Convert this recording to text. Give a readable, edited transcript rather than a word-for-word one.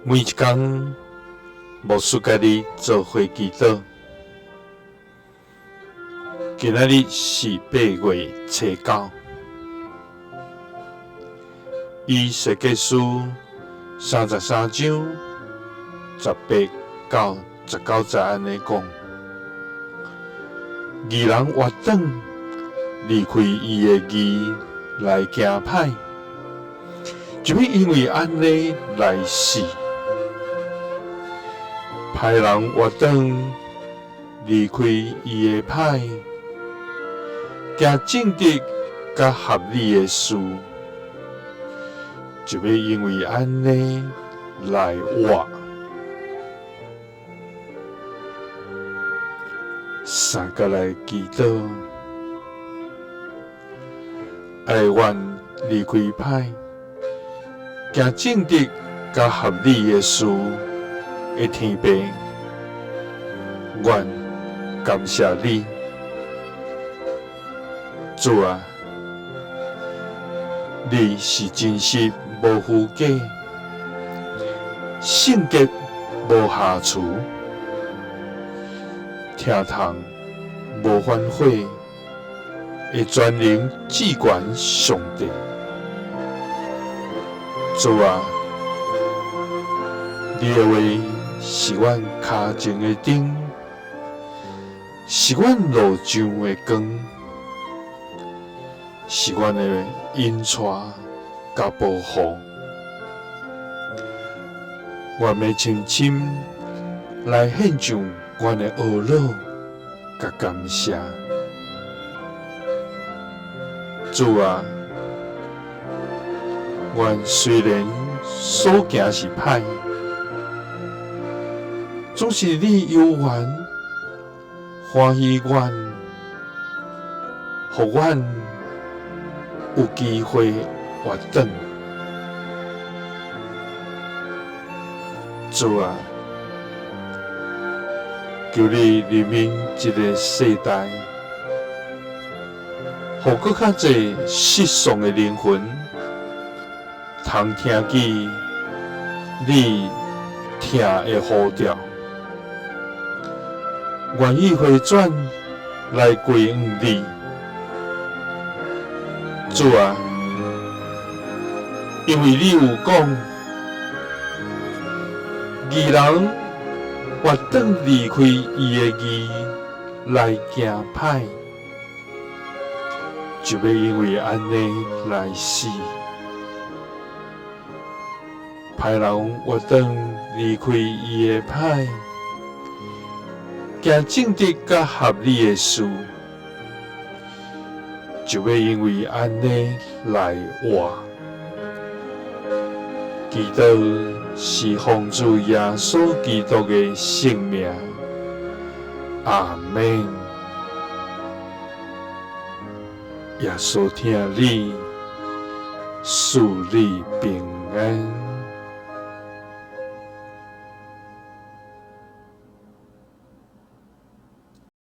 每一天，牧师家己做伙祈祷。今仔日是8月初9，以设计书33章18到19节安尼讲：义人活转离开伊的义来行歹，就要因为安尼来死。歹人活转离开伊的歹，行正直甲合理的事，就要因为安尼来活。三个来祈祷，爱愿离开歹，行正直甲合理的事。的天父，愿感谢你，主啊！你是真实无虚假，圣洁无瑕疵，听痛无反悔的全能至权上帝，主啊！你的话。是阮脚前的灯，是阮路上的光，是阮的引带甲保护。阮要深深来献上阮的懊恼甲感谢。主啊，阮虽然所行是歹，总是你有缘欢喜阮，互阮有机会活转。主啊，求你怜悯这个世代，互搁较侪失丧的灵魂，通听见你听的呼召。愿意回转来归向你，主啊！因为你有讲，义人活转离开伊的义来行歹，就要因为安尼来死。歹人活转离开伊的歹。行正直甲合理的事，就要因为安尼来活。祈祷是奉主耶稣基督的圣名，阿门。耶稣听你，赐你平安。